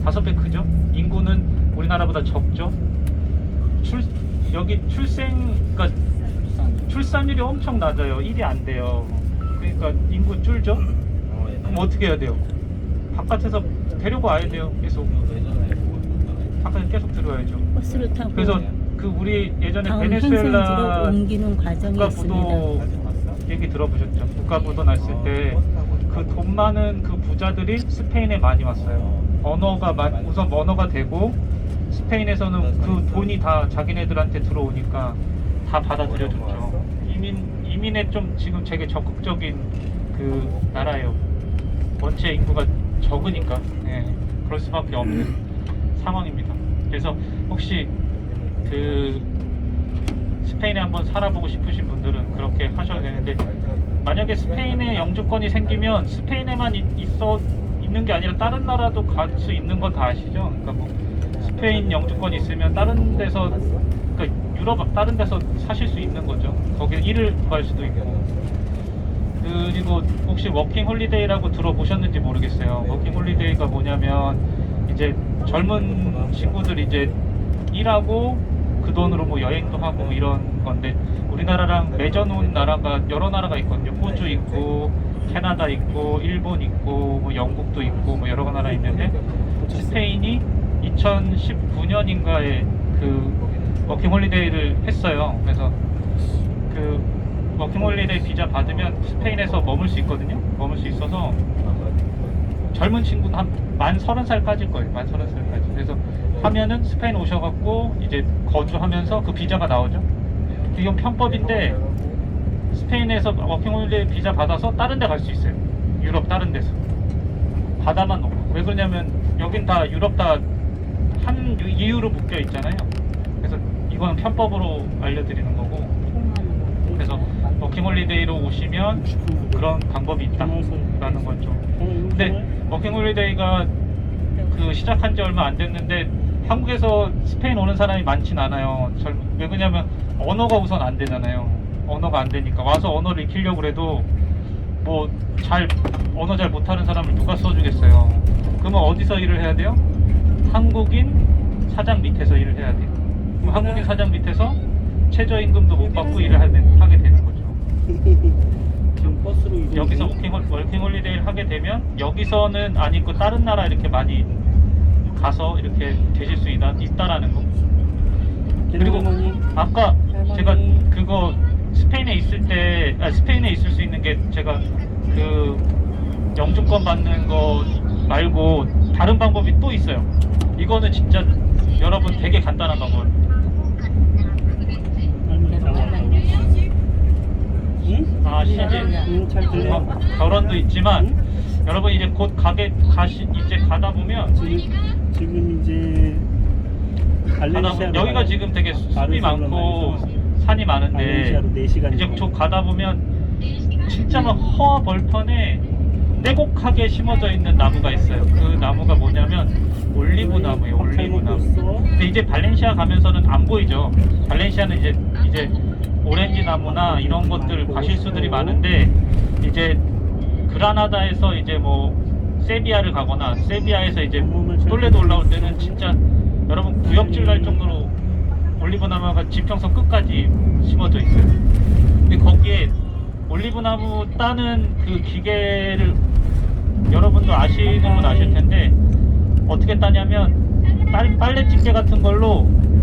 5배 크죠? 인구는 우리나라보다 적죠? 여기 그러니까 출산율이 엄청 낮아요. 1이 안 돼요. 그러니까 인구 줄죠? 그럼 어떻게 해야 돼요? 바깥에서 데리고 와야 돼요. 계속 바깥에 계속 들어와야죠. 버스를 타고 그래서 그 우리 예전에 다음 베네수엘라 행성지로 옮기는 과정이 국가부도 있습니다. 얘기 들어보셨죠? 국가부도 났을 때 그 돈 많은 그 부자들이 스페인에 많이 왔어요. 우선 언어가 되고 스페인에서는 그 돈이 다 자기네들한테 들어오니까 다 받아들여줬죠. 이민에 좀 지금 되게 적극적인 그 나라예요. 원체 인구가 적으니까 그럴 수밖에 없는 상황입니다. 그래서 혹시 그 스페인에 한번 살아보고 싶으신 분들은 그렇게 하셔야 되는데, 만약에 스페인에 영주권이 생기면 스페인에만 있는 게 아니라 다른 나라도 갈 수 있는 건 다 아시죠? 그러니까 뭐 스페인 영주권이 있으면 다른 데서, 그러니까 유럽 다른 데서 사실 수 있는 거죠. 거기에 일을 구할 수도 있고. 그리고 혹시 워킹 홀리데이라고 들어보셨는지 모르겠어요. 워킹 홀리데이가 뭐냐면 이제 젊은 친구들 이제 일하고 그 돈으로 뭐 여행도 하고 이런 건데, 우리나라랑 맺어놓은 나라가 여러 나라가 있거든요. 호주 있고 캐나다 있고 일본 있고 뭐 영국도 있고 뭐 여러 나라 있는데, 스페인이 2019년인가에 그 워킹홀리데이를 했어요. 그래서 그 워킹홀리데이 비자 받으면 스페인에서 머물 수 있거든요. 머물 수 있어서 젊은 친구는 만 30살까지일 거예요. 만 30살까지. 그래서 하면은 스페인 오셔갖고 이제 거주하면서 그 비자가 나오죠. 이건 편법인데 스페인에서 워킹홀리데이 비자 받아서 다른 데 갈 수 있어요. 유럽 다른 데서 바다만 놓고. 왜 그러냐면 여긴 다 유럽 다 한 이유로 묶여 있잖아요. 그래서 이거는 편법으로 알려드리는 거고, 그래서 워킹홀리데이로 오시면 그런 방법이 있다라는 거죠. 근데 워킹홀리데이가 그 시작한 지 얼마 안 됐는데 한국에서 스페인 오는 사람이 많진 않아요. 왜 그러냐면 언어가 우선 안 되잖아요. 언어가 안 되니까 와서 언어를 익히려고 해도 뭐 언어 잘 못하는 사람을 누가 써주겠어요. 그러면 어디서 일을 해야 돼요? 한국인 사장 밑에서 일을 해야 돼요. 그럼 한국인 사장 밑에서 최저임금도 못 받고 일을 하게 되는 거죠. 지금 버스로 여기서 워킹홀리데이를 하게 되면 여기서는 안 있고 다른 나라 이렇게 많이 가서 이렇게 되실 수 있다라는 거. 그리고 아까 제가 그거 스페인에 있을 수 있는 게, 제가 그 영주권 받는 거 말고 다른 방법이 또 있어요. 이거는 진짜 여러분 되게 간단한 방법. 시집, 잘 들려. 결혼도 있지만 여러분 이제 곧 이제 가다 보면 지금 이제 여기가 지금 되게 숲이 많고 산이 많은데, 이제 저 가다 보면 진짜 막 허벌판에 떼곡하게 심어져 있는 나무가 있어요. 그 나무가 뭐냐면 올리브 나무예요. 올리브 나무. 근데 이제 발렌시아 가면서는 안 보이죠. 발렌시아는 이제 오렌지 나무나 이런 것들 과실수들이 많은데, 이제 그라나다에서 이제 뭐 세비야를 가거나 세비야에서 이제 똘레도 올라올 때는 진짜 여러분 구역질 날 정도로 올리브 나무가 지평선 끝까지 심어져 있어요. 근데 거기에 올리브 나무 따는 그 기계를 여러분도 아시는 분 아실 텐데, 어떻게 따냐면 빨래 집게 같은 걸로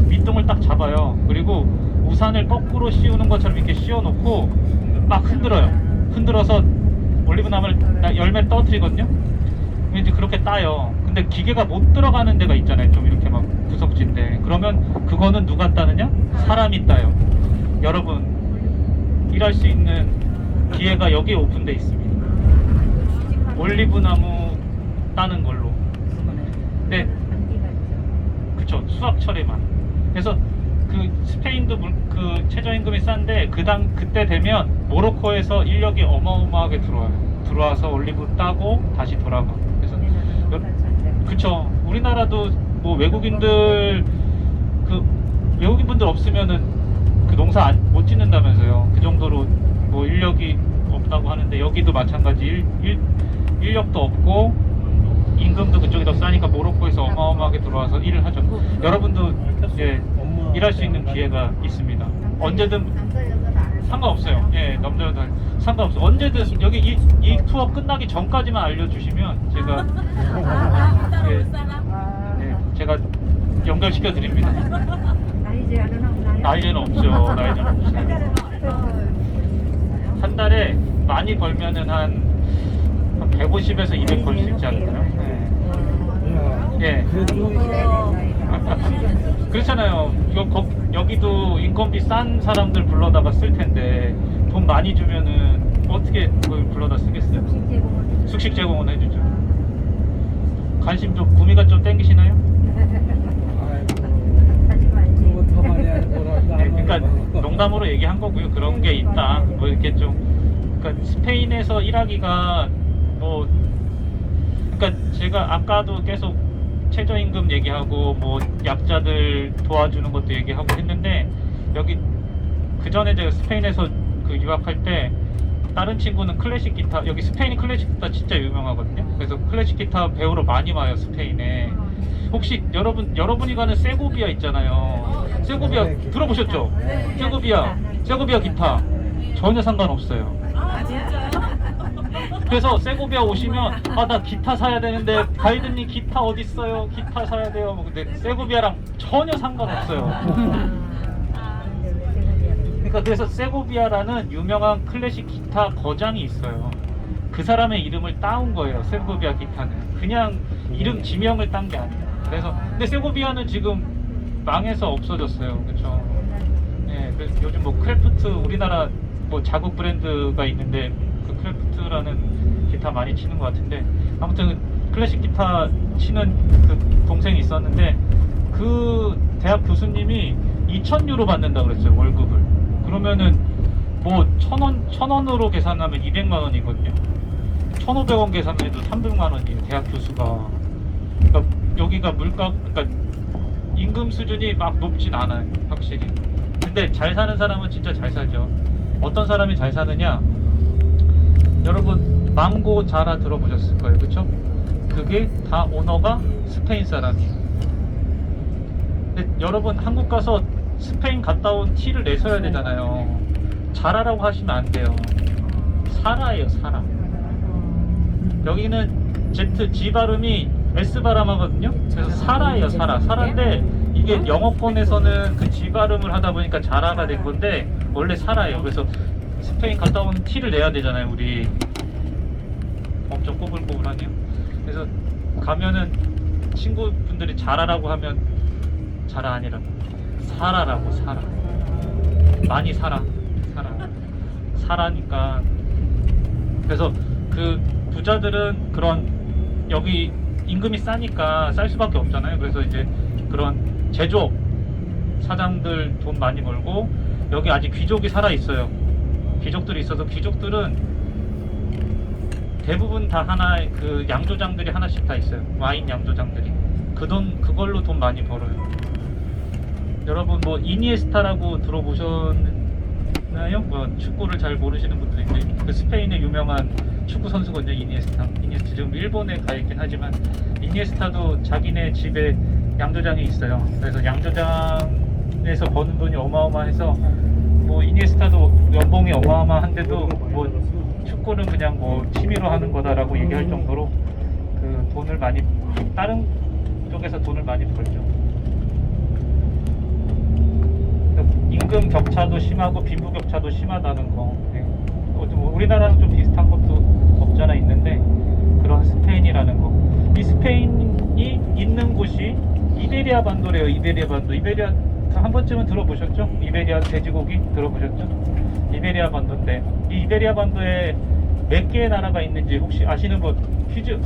밑둥을 딱 잡아요. 그리고 우산을 거꾸로 씌우는 것처럼 이렇게 씌워 놓고 막 흔들어서 올리브 나무를 열매를 떨어뜨리거든요. 이제 그렇게 따요. 근데 기계가 못 들어가는 데가 있잖아요. 좀 이렇게 막 구석진데, 그러면 그거는 누가 따느냐? 사람이 따요. 여러분 일할 수 있는 기회가 여기에 오픈돼 있습니다. 올리브 나무 따는 걸로. 네, 그쵸. 수확철에만. 그래서 그 스페인도 그 최저임금이 싼데 그때 되면 모로코에서 인력이 어마어마하게 들어와서 올리브 따고 다시 돌아가. 그래서 그쵸. 우리나라도 뭐 외국인분들 없으면은 그 농사 못 짓는다면서요. 그 정도로 뭐 인력이 없다고 하는데, 여기도 마찬가지. 인력도 없고 임금도 그쪽이 더 싸니까 모로코에서 들어와서 일을 하죠. 여러분도 예, 일할 수 있는 기회가 있습니다. 언제든 상관없어요. 예, 남자 여자 상관없어. 언제든 여기 이 투어 끝나기 전까지만 알려주시면 제가 예, 예, 제가 연결시켜 드립니다. 나이제는 없죠. 나이제는 없어요. 한 달에 많이 벌면은 한 150에서 200 벌 수 있지 않을까요? 예. 그렇잖아요. 여기도 인건비 싼 사람들 불러다가 쓸 텐데 돈 많이 주면은 어떻게 그걸 불러다 쓰겠어요? 숙식 제공은 해주죠. 관심 좀 구미가 좀 땡기시나요? 네, 그러니까 농담으로 얘기한 거고요. 그런 게 있다. 뭐 이렇게 좀 그러니까 스페인에서 일하기가 뭐 그러니까 제가 아까도 계속 최저임금 얘기하고 뭐 약자들 도와주는 것도 얘기하고 했는데 여기 그 전에 제가 스페인에서 그 유학할 때 다른 친구는 클래식 기타 여기 스페인이 클래식 기타 진짜 유명하거든요. 그래서 클래식 기타 배우러 많이 와요 스페인에. 혹시 여러분이 가는 세고비아 있잖아요. 세고비아 들어보셨죠? 세고비아 기타 전혀 상관없어요. 아 진짜요? 그래서 세고비아 오시면 아 나 기타 사야 되는데 가이드님 기타 어디 있어요? 기타 사야 돼요. 뭐 근데 세고비아랑 전혀 상관없어요. 그러니까 그래서 세고비아라는 유명한 클래식 기타 거장이 있어요. 그 사람의 이름을 따온 거예요. 세고비아 기타는 그냥 이름 지명을 딴 게 아니에요. 그래서 근데 세고비아는 지금 망해서 없어졌어요. 그렇죠? 예, 그래서 요즘 뭐 크래프트 우리나라 뭐 자국 브랜드가 있는데 그 크래프트라는 기타 많이 치는 것 같은데 아무튼 클래식 기타 치는 그 동생이 있었는데 그 대학 교수님이 2,000유로 받는다 그랬어요 월급을. 그러면은 뭐 1,000원으로 계산하면 200만 원이거든요. 1,500원 계산해도 300만 원이에요 대학 교수가. 그러니까 여기가 물가 그러니까 임금 수준이 막 높진 않아요 확실히. 근데 잘 사는 사람은 진짜 잘 살죠. 어떤 사람이 잘 사느냐? 여러분 망고 자라 들어보셨을 거예요, 그렇죠? 그게 다 오너가 스페인 사람이에요. 근데 여러분 한국 가서 스페인 갔다 온 티를 내셔야 되잖아요. 자라라고 하시면 안 돼요. 사라예요, 사라. 여기는 G 발음이 S 발음하거든요. 그래서 사라예요, 사라. 사라인데 이게 영어권에서는 그 G 발음을 하다 보니까 자라가 된 건데 원래 사라예요. 그래서 스페인 갔다 온 티를 내야 되잖아요, 우리. 엄청 꼬불꼬불하네요. 그래서 가면은 친구분들이 자라라고 하면 자라 아니라고 사라라고 사라. 많이 살아. 사라니까. 그래서 그 부자들은 그런 여기 임금이 싸니까 쌀 수밖에 없잖아요. 그래서 이제 그런 제조업 사장들 돈 많이 벌고 여기 아직 귀족이 살아 있어요. 귀족들이 있어서 귀족들은 대부분 다 하나의 그 양조장들이 하나씩 다 있어요. 와인 양조장들이 그걸로 돈 많이 벌어요. 여러분 뭐 이니에스타라고 들어보셨나요? 뭐 축구를 잘 모르시는 분들인데 그 스페인의 유명한 축구 선수거든요. 이니에스타 지금 일본에 가 있긴 하지만 이니에스타도 자기네 집에 양조장이 있어요. 그래서 양조장에서 버는 돈이 어마어마해서 뭐 이니에스타도 연봉이 어마어마한데도 뭐 축구는 그냥 뭐 취미로 하는 거다라고 얘기할 정도로 그 돈을 많이 다른 쪽에서 돈을 많이 벌죠. 임금 격차도 심하고 빈부 격차도 심하다는 거. 네. 우리나라랑 좀 비슷한 것도 없지 않아 있는데 그런 스페인이라는 거. 이 스페인이 있는 곳이 이베리아 반도래요. 이베리아 반도. 이베리아 한 번쯤은 들어보셨죠? 이베리아 돼지고기 들어보셨죠? 이베리아 반도인데 이 이베리아 반도에 몇 개의 나라가 있는지 혹시 아시는 분 퀴즈.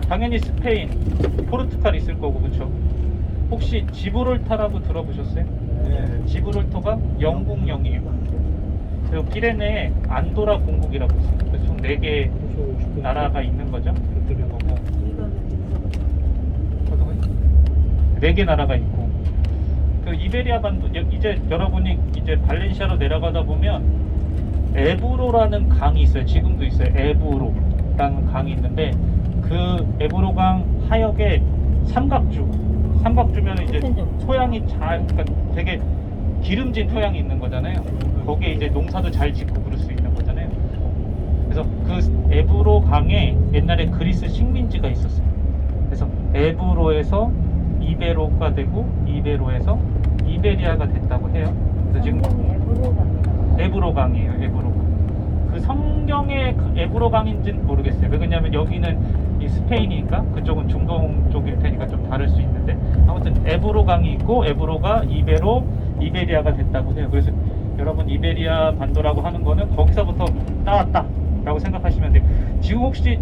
당연히 스페인, 포르투갈 있을 거고 그렇죠? 혹시 지브롤타라고 들어보셨어요? 네. 지브롤터가 영국령이에요. 그리고 피레네에 안도라 공국이라고 있어요. 그래서 총 4개 나라가 있는 거죠. 그런 거고. 4개 나라가 있고. 그 이베리아 반도 이제 여러분이 이제 발렌시아로 내려가다 보면 에브로라는 강이 있어요. 지금도 있어요. 에브로라는 강이 있는데 그 에브로강 하역에 삼각주면 이제 토양이 그러니까 되게 기름진 토양이 있는 거잖아요. 거기에 이제 농사도 잘 짓고 그럴 수 있는 거잖아요. 그래서 그 에브로강에 옛날에 그리스 식민지가 있었어요. 그래서 에브로에서 이베로가 되고 이베로에서 이베리아가 됐다고 해요. 그래서 지금 에브로강이에요. 에브로강. 그 성경의 그 에브로강인지는 모르겠어요. 왜냐면 여기는 이 스페인이니까 그쪽은 중동 쪽일 테니까 좀 다를 수 있는데 아무튼 에브로강이 있고 에브로가 이베리아가 됐다고 해요. 그래서 여러분 이베리아 반도라고 하는 거는 거기서부터 따왔다 라고 생각하시면 돼요. 지금 혹시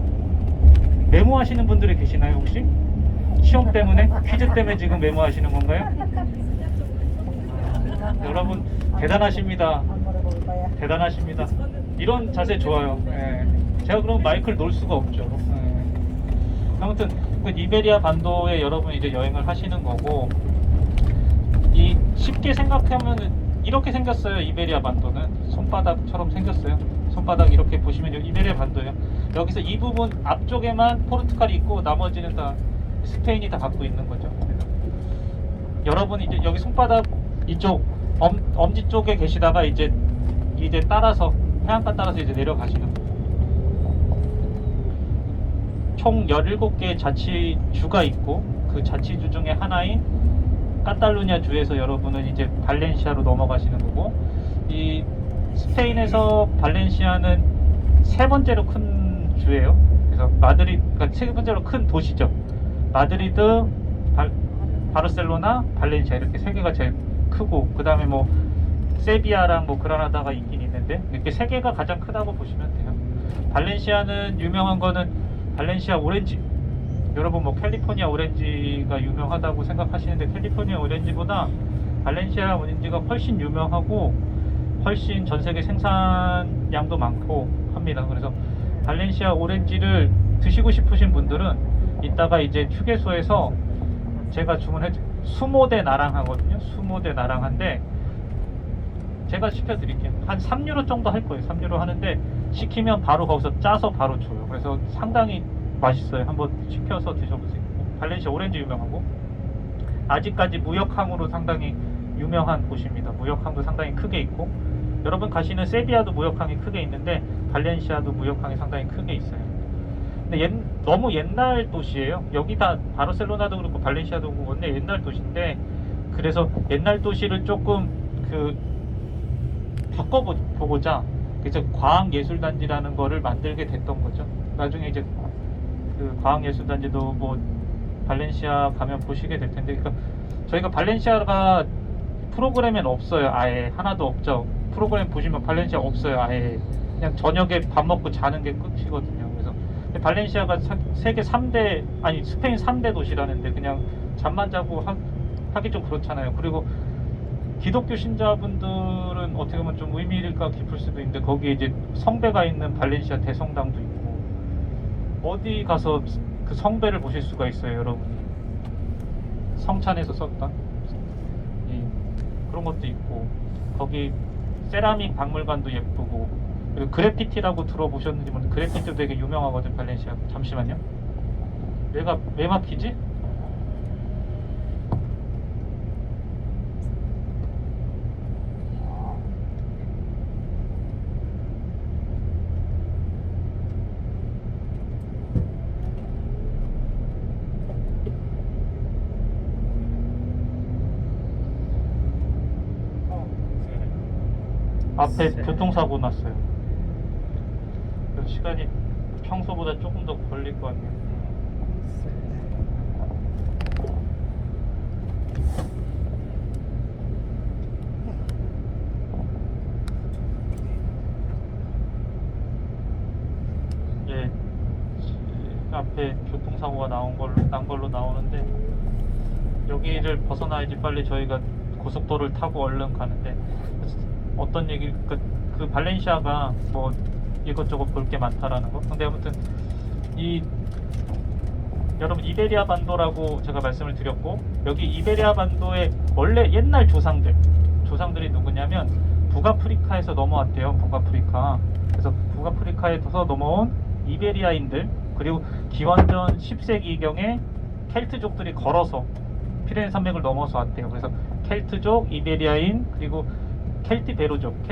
메모하시는 분들이 계시나요? 혹시? 시험 때문에? 퀴즈 때문에 지금 메모하시는 건가요? 여러분 대단하십니다. 대단하십니다. 이런 자세 좋아요. 예. 제가 그럼 마이크를 놓을 수가 없죠. 예. 아무튼 그 이베리아 반도에 여러분 이제 여행을 하시는 거고, 이 쉽게 생각하면 이렇게 생겼어요. 이베리아 반도는 손바닥처럼 생겼어요. 손바닥 이렇게 보시면 이베리아 반도예요. 여기서 이 부분 앞쪽에만 포르투갈이 있고 나머지는 다 스페인이 다 갖고 있는 거죠. 여러분이 이제 여기 손바닥 이쪽 엄지 쪽에 계시다가 이제 따라서 해안가 따라서 이제 내려가시는 거예요. 총 17개의 자치주가 있고 그 자치주 중에 하나인 카탈루냐 주에서 여러분은 이제 발렌시아로 넘어가시는 거고, 이 스페인에서 발렌시아는 세 번째로 큰 주예요. 그래서 그러니까 세 번째로 큰 도시죠. 마드리드, 바르셀로나, 발렌시아 이렇게 세 개가 제일 크고, 그 다음에 뭐 세비야랑 뭐 그라나다가 있긴 있는데 이렇게 세 개가 가장 크다고 보시면 돼요. 발렌시아는 유명한 거는 발렌시아 오렌지. 여러분 뭐 캘리포니아 오렌지가 유명하다고 생각하시는데 캘리포니아 오렌지보다 발렌시아 오렌지가 훨씬 유명하고 훨씬 전 세계 생산량도 많고 합니다. 그래서 발렌시아 오렌지를 드시고 싶으신 분들은 이따가 이제 휴게소에서 제가 주문해 수모대 나랑 하거든요. 수모대 나랑한데 제가 시켜드릴게요. 한 3유로 정도 할 거예요. 3유로 하는데 시키면 바로 거기서 짜서 바로 줘요. 그래서 상당히 맛있어요. 한번 시켜서 드셔보세요. 발렌시아 오렌지 유명하고, 아직까지 무역항으로 상당히 유명한 곳입니다. 무역항도 상당히 크게 있고, 여러분 가시는 세비야도 무역항이 크게 있는데 발렌시아도 무역항이 상당히 크게 있어요. 근데 너무 옛날 도시예요. 여기 다 바르셀로나도 그렇고 발렌시아도 그렇고 원래 옛날 도시인데, 그래서 옛날 도시를 조금 바꿔보고자 그래서 과학예술단지라는 거를 만들게 됐던 거죠. 나중에 이제 그 과학예술단지도 뭐 발렌시아 가면 보시게 될 텐데, 그러니까 저희가 발렌시아가 프로그램엔 없어요. 아예 하나도 없죠. 프로그램 보시면 발렌시아 없어요. 아예 그냥 저녁에 밥 먹고 자는 게 끝이거든요. 그래서 발렌시아가 세계 3대 아니 스페인 3대 도시라는데 그냥 잠만 자고 하기 좀 그렇잖아요. 그리고 기독교 신자분들은 어떻게 보면 좀 의미가 깊을 수도 있는데 거기에 이제 성배가 있는 발렌시아 대성당도 있고, 어디 가서 그 성배를 보실 수가 있어요. 여러분이 성찬에서 썼던 그런 것도 있고, 거기 세라믹 박물관도 예쁘고, 그리고 그래피티라고 들어보셨는지 모르겠는데 그래피티도 되게 유명하거든 발렌시아. 잠시만요. 내가 왜 막히지? 앞에 교통사고 났어요. 그래서 시간이 평소보다 조금 더 걸릴 것 같네요. 예, 앞에 교통사고가 난 걸로 나오는데, 여기를 벗어나야지 빨리 저희가 고속도로를 타고 얼른 가는데, 어떤 얘기, 그 발렌시아가 뭐 이것저것 볼 게 많다라는 거. 근데 아무튼 여러분 이베리아 반도라고 제가 말씀을 드렸고, 여기 이베리아 반도의 원래 옛날 조상들이 누구냐면 북아프리카에서 넘어왔대요. 북아프리카. 그래서 북아프리카에서 넘어온 이베리아인들, 그리고 기원전 10세기경에 켈트족들이 걸어서 피레네 산맥을 넘어서 왔대요. 그래서 켈트족, 이베리아인, 그리고 켈티베로족,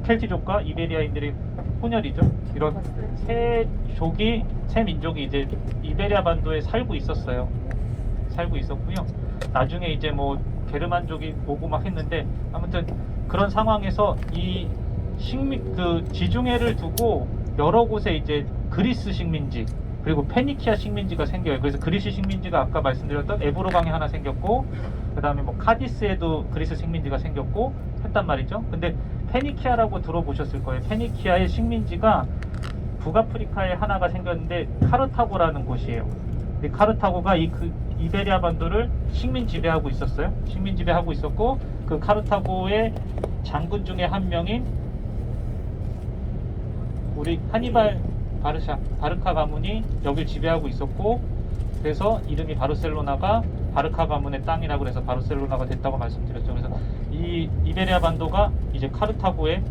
켈티족과 이베리아인들의 혼혈이죠. 이런 세 민족이 이제 이베리아 반도에 살고 있었어요. 살고 있었고요. 나중에 이제 뭐 게르만족이 오고 막 했는데, 아무튼 그런 상황에서 이 지중해를 두고 여러 곳에 이제 그리스 식민지, 그리고 페니키아 식민지가 생겨요. 그래서 그리스 식민지가 아까 말씀드렸던 에브로강에 하나 생겼고, 그 다음에 뭐 카디스에도 그리스 식민지가 생겼고 했단 말이죠. 근데 페니키아라고 들어보셨을 거예요. 페니키아의 식민지가 북아프리카에 하나가 생겼는데 카르타고라는 곳이에요. 근데 카르타고가 이베리아 반도를 식민 지배하고 있었어요. 식민 지배하고 있었고, 그 카르타고의 장군 중에 한 명인 우리 하니발 바르카 가문이 여길 지배하고 있었고, 그래서 이름이 바르셀로나가 바르카 가문의 땅이라고 해서 바르셀로나가 됐다고 말씀드렸죠. 그래서 이 이베리아 반도가 이제 카르타고의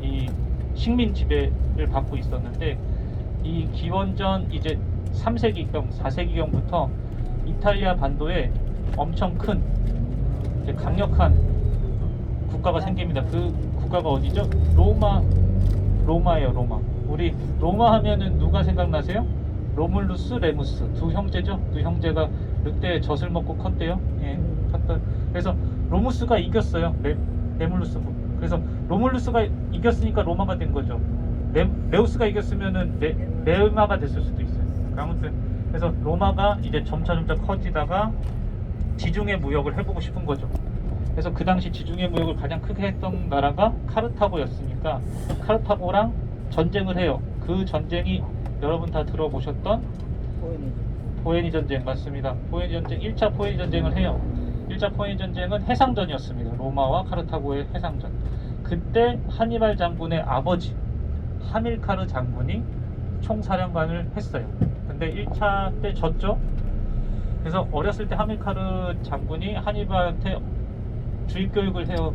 이 식민 지배를 받고 있었는데, 이 기원전 이제 3세기경, 4세기경부터 이탈리아 반도에 엄청 큰 이제 강력한 국가가 생깁니다. 그 국가가 어디죠? 로마예요. 로마. 우리 로마 하면은 누가 생각나세요? 로물루스, 레무스 두 형제죠. 두 형제가 늑대의 젖을 먹고 컸대요. 예, 컸던. 그래서 로무스가 이겼어요. 레물루스. 그래서 로물루스가 이겼으니까 로마가 된 거죠. 메우스가 이겼으면은 레마가 됐을 수도 있어요. 아무튼 그래서 로마가 이제 점차 커지다가 지중해 무역을 해보고 싶은 거죠. 그래서 그 당시 지중해 무역을 가장 크게 했던 나라가 카르타고였으니까 카르타고랑 전쟁을 해요. 그 전쟁이 여러분 다 들어보셨던 포에니 전쟁 맞습니다. 포에니 전쟁, 1차 포에니 전쟁을 해요. 1차 포에니 전쟁은 해상전이었습니다. 로마와 카르타고의 해상전. 그때 하니발 장군의 아버지 하밀카르 장군이 총사령관을 했어요. 근데 1차 때 졌죠. 그래서 어렸을 때 하밀카르 장군이 하니발한테 주입교육을 해요.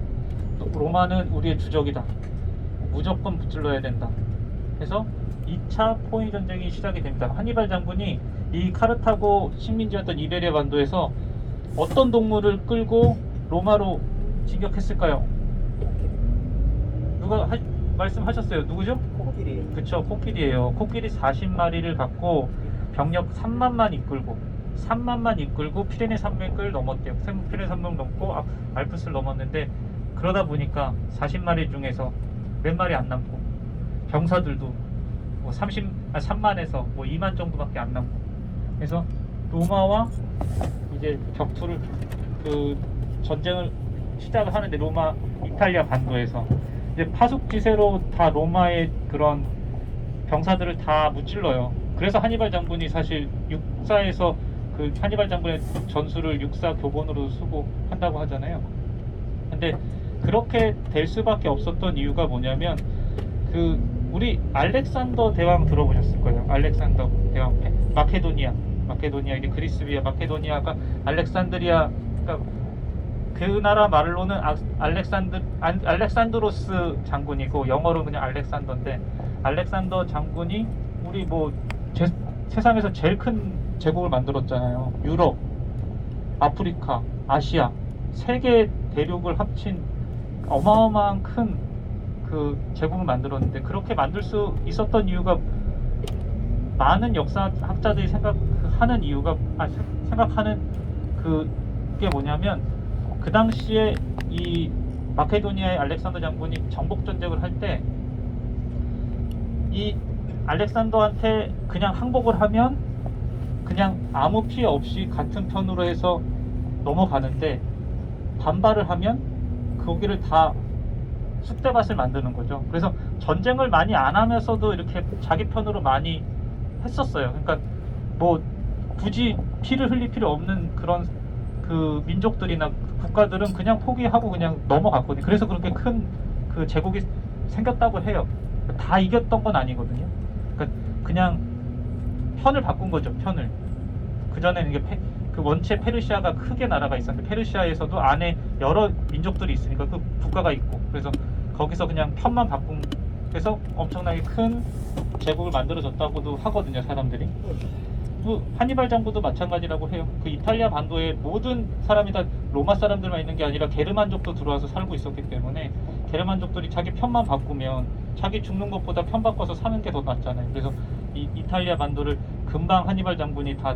로마는 우리의 주적이다. 무조건 붙들러야 된다. 그래서 2차 포에니 전쟁이 시작이 됩니다. 하니발 장군이 이 카르타고 식민지였던 이베리아 반도에서 어떤 동물을 끌고 로마로 진격했을까요? 누가 말씀하셨어요? 누구죠? 코끼리. 그쵸, 코끼리예요. 코끼리 40마리를 갖고 병력 3만만 이끌고 피레네 산맥을 넘었대요. 피레네 산맥 넘고 알프스를 넘었는데, 그러다 보니까 40마리 중에서 몇 마리 안 남고, 병사들도 뭐 3만에서 뭐 2만 정도밖에 안 남고, 그래서 로마와 이제 격투를 전쟁을 시작을 하는데, 로마 이탈리아 반도에서 이제 파숙지세로 다 로마의 그런 병사들을 다 무찔러요. 그래서 하니발 장군이 사실 육사에서 그 하니발 장군의 전술을 육사 교본으로 수고한다고 하잖아요. 근데 그렇게 될 수밖에 없었던 이유가 뭐냐면, 우리 알렉산더 대왕 들어보셨을 거예요. 알렉산더 대왕, 마케도니아 이게 그리스 위에 마케도니아가 알렉산드리아, 그러니까 그 나라 말로는 알렉산드로스 장군이고, 영어로 그냥 알렉산더인데, 알렉산더 장군이 우리 뭐 세상에서 제일 큰 제국을 만들었잖아요. 유럽, 아프리카, 아시아 세 개 대륙을 합친 어마어마한 큰 그 제국을 만들었는데, 그렇게 만들 수 있었던 이유가, 많은 역사학자들이 생각하는 그게 뭐냐면, 그 당시에 이 마케도니아의 알렉산더 장군이 정복 전쟁을 할 때 이 알렉산더한테 그냥 항복을 하면 그냥 아무 피해 없이 같은 편으로 해서 넘어가는데, 반발을 하면 거기를 다 쑥대밭을 만드는 거죠. 그래서 전쟁을 많이 안 하면서도 이렇게 자기 편으로 많이 했었어요. 그러니까 뭐 굳이 피를 흘릴 필요 없는 그런 그 민족들이나 국가들은 그냥 포기하고 그냥 넘어갔거든요. 그래서 그렇게 큰 그 제국이 생겼다고 해요. 다 이겼던 건 아니거든요. 그러니까 그냥 편을 바꾼 거죠. 편을. 그전에는 이게 원체 페르시아가 크게 나라가 있었는데, 페르시아에서도 안에 여러 민족들이 있으니까 그 국가가 있고, 그래서 거기서 그냥 편만 바꾼 그래서 엄청나게 큰 제국을 만들어줬다고도 하거든요, 사람들이. 그 하니발 장군도 마찬가지라고 해요. 그 이탈리아 반도에 모든 사람이 다 로마 사람들만 있는 게 아니라 게르만족도 들어와서 살고 있었기 때문에 게르만족들이 자기 편만 바꾸면 자기 죽는 것보다 편 바꿔서 사는 게 더 낫잖아요. 그래서 이 이탈리아 반도를 금방 하니발 장군이 다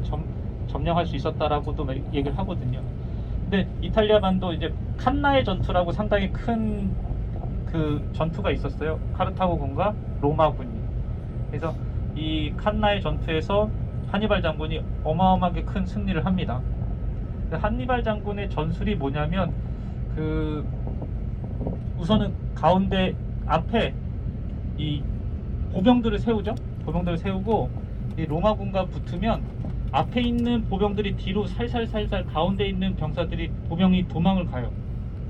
점령할 수 있었다라고도 얘기를 하거든요. 근데 이탈리아 반도 이제 칸나의 전투라고 상당히 큰 그 전투가 있었어요. 카르타고군과 로마군이. 그래서 이 칸나의 전투에서 하니발 장군이 어마어마하게 큰 승리를 합니다. 근데 하니발 장군의 전술이 뭐냐면 그 우선은 가운데 앞에 이 보병들을 세우죠. 보병들을 세우고 이 로마군과 붙으면 앞에 있는 보병들이 뒤로 살살살살 가운데 있는 병사들이 보병이 도망을 가요.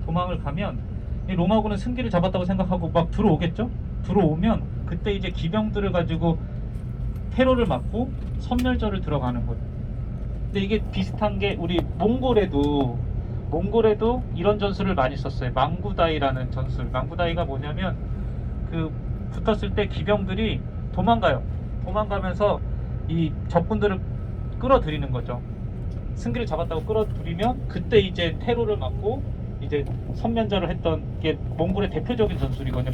도망을 가면 이 로마군은 승기를 잡았다고 생각하고 막 들어오겠죠. 들어오면 그때 이제 기병들을 가지고 테러를 막고 선멸전을 들어가는 거예요. 근데 이게 비슷한 게 우리 몽골에도 이런 전술을 많이 썼어요. 망구다이라는 전술. 망구다이가 뭐냐면 그 붙었을 때 기병들이 도망가요. 도망가면서 이 적군들을 끌어들이는 거죠. 승기를 잡았다고 끌어들이면 그때 이제 테러를 막고 이제 선면전을 했던 게 몽골의 대표적인 전술이거든요.